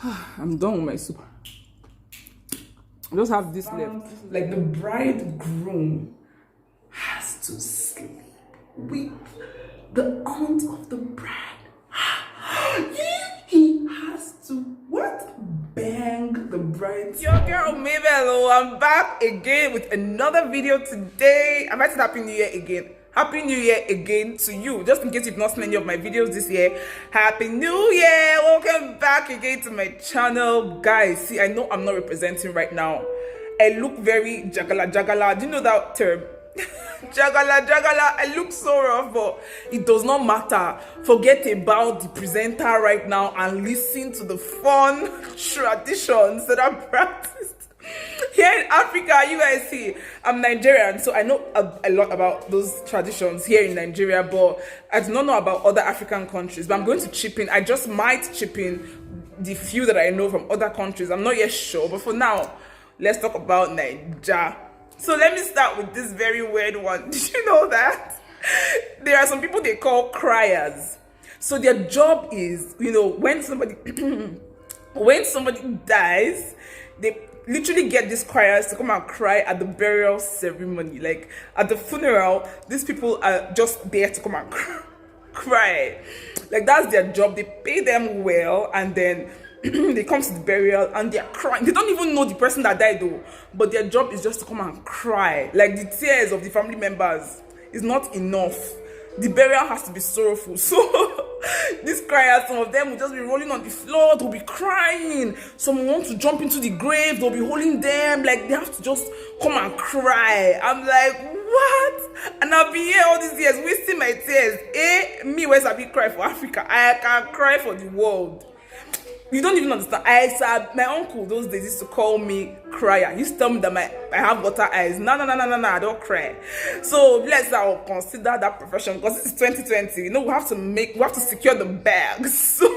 I'm done with my soup. I just have this left. Like the bridegroom has to sleep with the aunt of the bride. He has to what? Bang the bride. Your girl Mabel, I'm back again with another video today. I'm writing Happy New Year again. Happy New Year again to you. Just in case you've not seen any of my videos this year, Happy New Year! Welcome back again to my channel. Guys, see, I know I'm not representing right now. I look very jagala jagala. Do you know that term? Jagala jagala. I look so rough, but it does not matter. Forget about the presenter right now and listen to the fun traditions that are practiced here in Africa. You guys see, I'm Nigerian, so I know a lot about those traditions here in Nigeria, but I do not know about other African countries. But I'm going to chip in. I just might chip in the few that I know from other countries. I'm not yet sure, but for now, let's talk about Nigeria. So let me start with this very weird one. Did you know that there are some people they call criers? So their job is, you know, when somebody when somebody dies, they literally get these criers to come and cry at the burial ceremony. Like at the funeral, these people are just there to come and cry. Like that's their job. They pay them well, and then they come to the burial and they're crying. They don't even know the person that died though, but their job is just to come and cry. Like the tears of the family members is not enough. The burial has to be sorrowful. So these criers, some of them will just be rolling on the floor, they'll be crying. Some want to jump into the grave, they'll be holding them, like they have to just come and cry. I'm like, what? And I've been here all these years wasting my tears. Me, where's I be cry for Africa? I can cry for the world. You don't even understand. My uncle those days used to call me crier. He used to tell me that I have water eyes. No, I don't cry. So let's consider that profession because it's 2020. You know, we have to secure the bags. So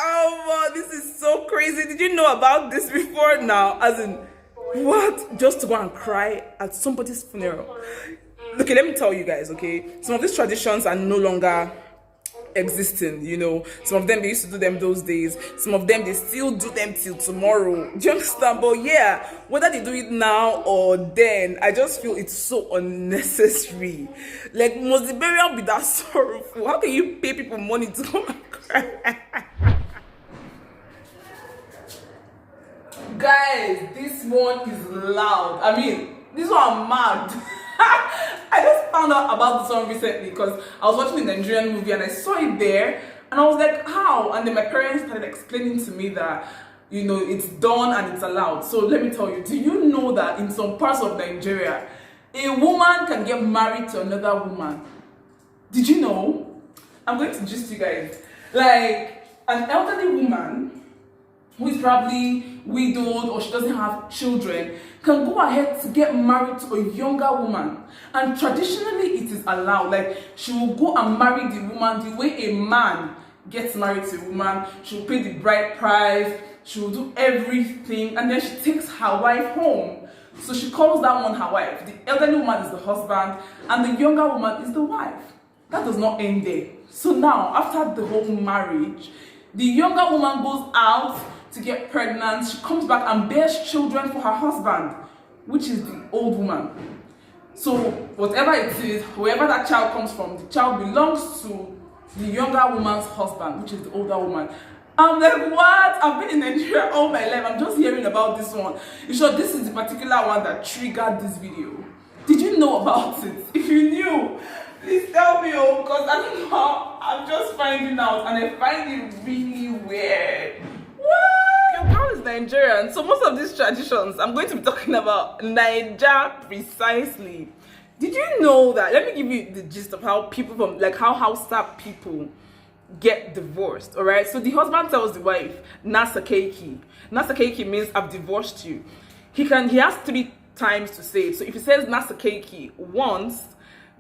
oh, this is so crazy. Did you know about this before now? As in, what? Just to go and cry at somebody's funeral. Okay, let me tell you guys, okay? Some of these traditions are no longer existing, you know. Some of them they used to do them those days, some of them they still do them till tomorrow. Do you understand? But yeah, whether they do it now or then, I just feel it's so unnecessary. Like, must the burial be that sorrowful? How can you pay people money to come and cry? Guys, this one is loud. I mean, this one I'm mad. I just found out about this one recently because I was watching a Nigerian movie and I saw it there and I was like, how? And then my parents started explaining to me that, you know, it's done and it's allowed. So let me tell you, do you know that in some parts of Nigeria, a woman can get married to another woman? Did you know? I'm going to gist you guys. Like, an elderly woman who is probably widowed or she doesn't have children can go ahead to get married to a younger woman, and traditionally it is allowed. Like, she will go and marry the woman the way a man gets married to a woman. She will pay the bride price, she will do everything, and then she takes her wife home. So she calls that one her wife. The elderly woman is the husband and the younger woman is the wife. That does not end there. So now, after the whole marriage, the younger woman goes out to get pregnant. She comes back and bears children for her husband, which is the old woman. So whatever it is, wherever that child comes from, the child belongs to the younger woman's husband, which is the older woman. I'm like, what? I've been in Nigeria all my life. I'm just hearing about this one. You sure this is the particular one that triggered this video? Did you know about it? If you knew, please tell me, because I don't know. I'm just finding out and I find it really weird. What? Your girl is Nigerian, so most of these traditions I'm going to be talking about Nigeria precisely. Did you know that? Let me give you the gist of how people from, like, how Hausa people get divorced. All right, so the husband tells the wife, Nasa keiki. Nasa keiki means I've divorced you. He has 3 times to say it. So if he says Nasa keiki once,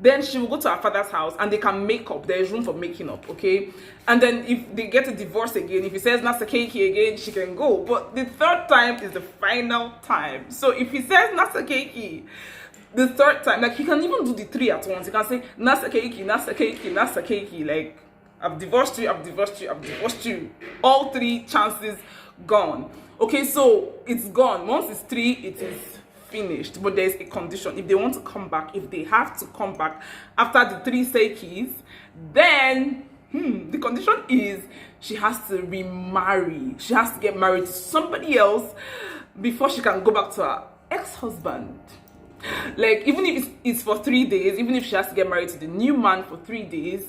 then she will go to her father's house and they can make up. There is room for making up, okay? And then if they get a divorce again, if he says Nasa keiki again, she can go. But the 3rd time is the final time. So if he says Nasa keiki the 3rd time, like, he can even do the 3 at once. He can say Nasa keiki, Nasa keiki, Nasa keiki. Like, I've divorced you, I've divorced you, I've divorced you. All 3 chances gone. Okay, so it's gone. Once it's 3, it is finished. But there's a condition. If they want to come back, if they have to come back after the 3 sekis, then the condition is she has to remarry. She has to get married to somebody else before she can go back to her ex-husband. Like, even if it's for 3 days, even if she has to get married to the new man for 3 days,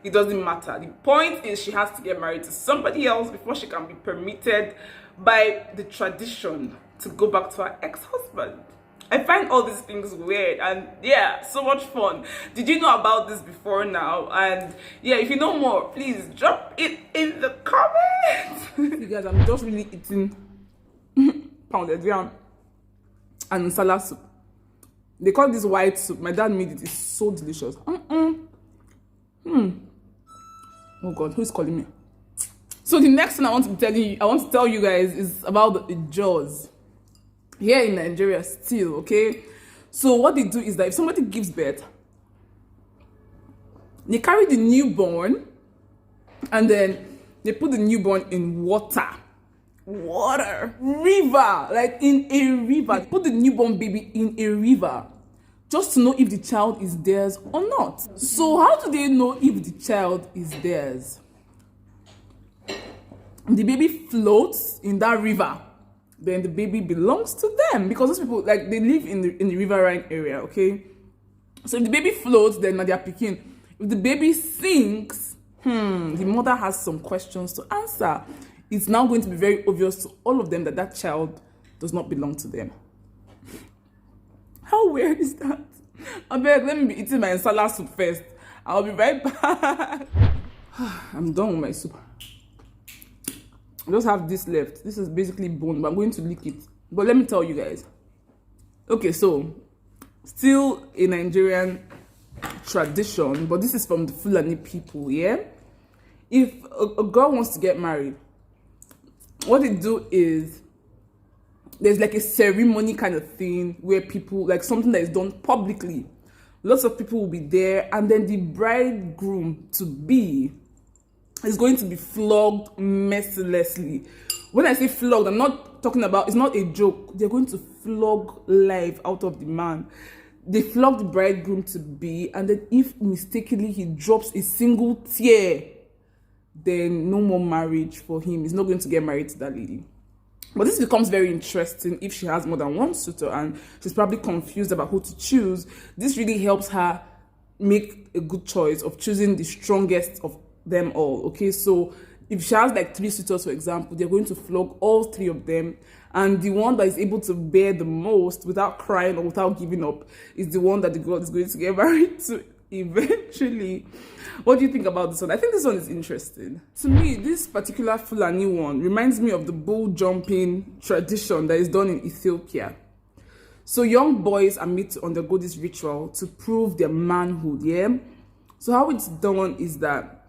it doesn't matter. The point is she has to get married to somebody else before she can be permitted by the tradition to go back to her ex-husband. I find all these things weird, and yeah, so much fun. Did you know about this before now? And yeah, if you know more, please drop it in the comments. You guys, I'm just really eating pounded yam and salad soup. They call this white soup. My dad made it. It's so delicious. Oh God, who's calling me? So the next thing I want to tell you guys is about the Jaws here in Nigeria still, okay? So what they do is that if somebody gives birth, they carry the newborn and then they put the newborn in water, river, like in a river. They put the newborn baby in a river just to know if the child is theirs or not. So how do they know if the child is theirs? The baby floats in that river, then the baby belongs to them, because those people, like, they live in the riverine area, okay? So if the baby floats, then they are picking. If the baby sinks, the mother has some questions to answer. It's now going to be very obvious to all of them that that child does not belong to them. How weird is that? I beg, let me be eating my salad soup first. I'll be right back. I'm done with my soup. I just have this left. This is basically bone, but I'm going to lick it. But let me tell you guys. Okay, so still a Nigerian tradition, but this is from the Fulani people, yeah? If a girl wants to get married, what they do is there's like a ceremony kind of thing where people, like something that is done publicly. Lots of people will be there, and then the bridegroom to be is going to be flogged mercilessly. When I say flogged, I'm not talking about, it's not a joke. They're going to flog life out of the man. They flog the bridegroom to be, and then if mistakenly he drops a single tear, then no more marriage for him. He's not going to get married to that lady. But this becomes very interesting if she has more than one suitor and she's probably confused about who to choose. This really helps her make a good choice of choosing the strongest of them all, okay? So if she has like 3 suitors, for example, they're going to flog all 3 of them, and the one that is able to bear the most without crying or without giving up is the one that the girl is going to get married to eventually. What do you think about this one? I think this one is interesting. To me, this particular Fulani one reminds me of the bull jumping tradition that is done in Ethiopia. So young boys are made to undergo this ritual to prove their manhood, yeah? So how it's done is that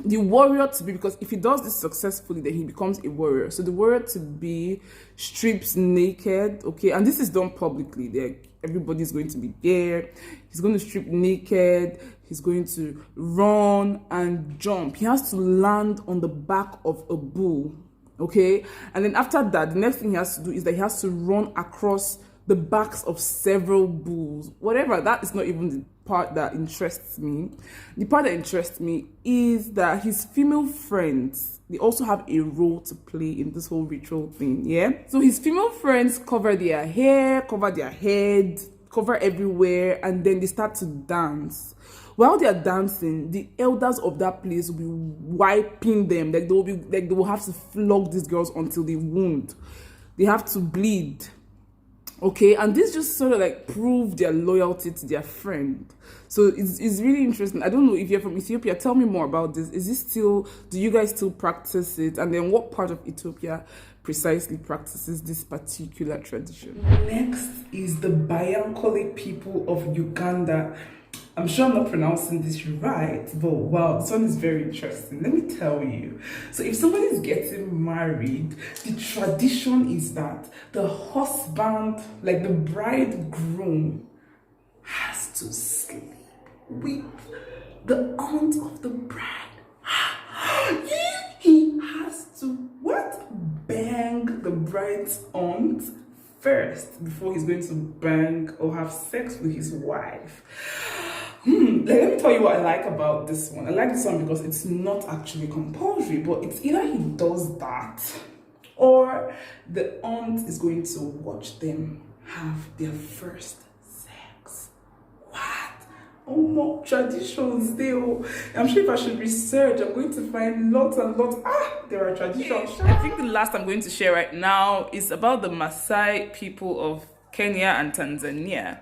the warrior to be, because if he does this successfully, then he becomes a warrior. So the warrior to be strips naked, okay? And this is done publicly. Everybody's going to be there. He's going to strip naked. He's going to run and jump. He has to land on the back of a bull, okay? And then after that, the next thing he has to do is that he has to run across the backs of several bulls. Whatever, that is not even the part that interests me. The part that interests me is that his female friends, they also have a role to play in this whole ritual thing, yeah? So his female friends cover their hair, cover their head, cover everywhere, and then they start to dance. While they are dancing, the elders of that place will be wiping them. Like they will have to flog these girls until they wound. They have to bleed. Okay, and this just sort of like prove their loyalty to their friend. So it's really interesting. I don't know if you're from Ethiopia, tell me more about this. Is this still, do you guys still practice it? And then what part of Ethiopia precisely practices this particular tradition? Next is the Bayankole people of Uganda. I'm sure I'm not pronouncing this right, but wow, this one is very interesting. Let me tell you. So if somebody is getting married, the tradition is that the husband, like the bridegroom, has to sleep with the aunt of the bride. He has to what? Bang the bride's aunt first before he's going to bang or have sex with his wife. Let me tell you what I like about this one. I like this one because it's not actually compulsory, but it's either he does that or the aunt is going to watch them have their first sex. What? Oh, more traditions there. I'm sure if I should research, I'm going to find lots and lots. There are traditions. I think the last I'm going to share right now is about the Masai people of Kenya and Tanzania.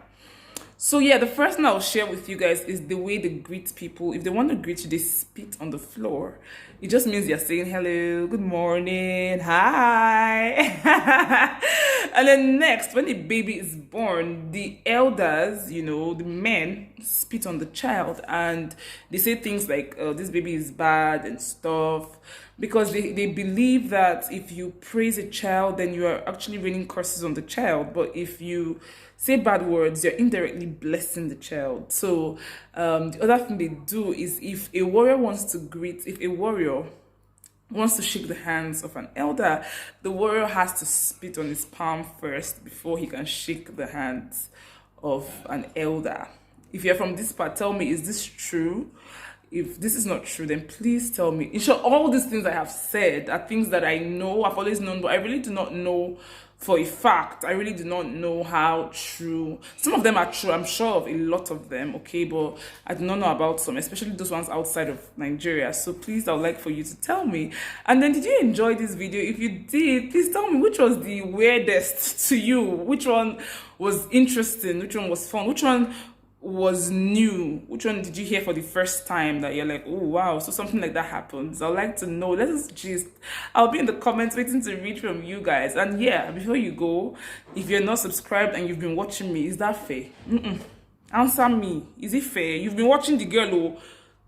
So yeah, the first thing I'll share with you guys is the way they greet people. If they want to greet you, they spit on the floor. It just means you're saying hello, good morning, hi. And then next, when the baby is born, the elders, you know, the men spit on the child and they say things like, this baby is bad and stuff. Because they believe that if you praise a child, then you are actually raining curses on the child. But if you say bad words, you're indirectly blessing the child. So the other thing they do is if a warrior wants to shake the hands of an elder, the warrior has to spit on his palm first before he can shake the hands of an elder. If you're from this part, tell me, is this true? If this is not true, then please tell me. In short, all these things I have said are things that I know, I've always known, but I really do not know for a fact. I really do not know how true. Some of them are true, I'm sure of a lot of them, okay, but I do not know about some, especially those ones outside of Nigeria. So please, I would like for you to tell me. And then, did you enjoy this video? If you did, please tell me which was the weirdest to you, which one was interesting, which one was fun, which one was new, which one did you hear for the first time that you're like, oh wow, so something like that happens. I'd like to know. Let's just, I'll be in the comments waiting to read from you guys. And yeah, before you go, if you're not subscribed and you've been watching me, is that fair? Answer me, is it fair? You've been watching the girl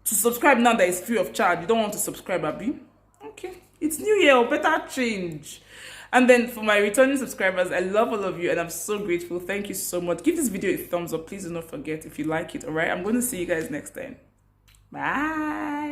to subscribe now that it's free of charge. You don't want to subscribe, Abby? Okay, it's new year, better change. And then for my returning subscribers, I love all of you and I'm so grateful. Thank you so much. Give this video a thumbs up. Please do not forget if you like it. All right, I'm going to see you guys next time. Bye.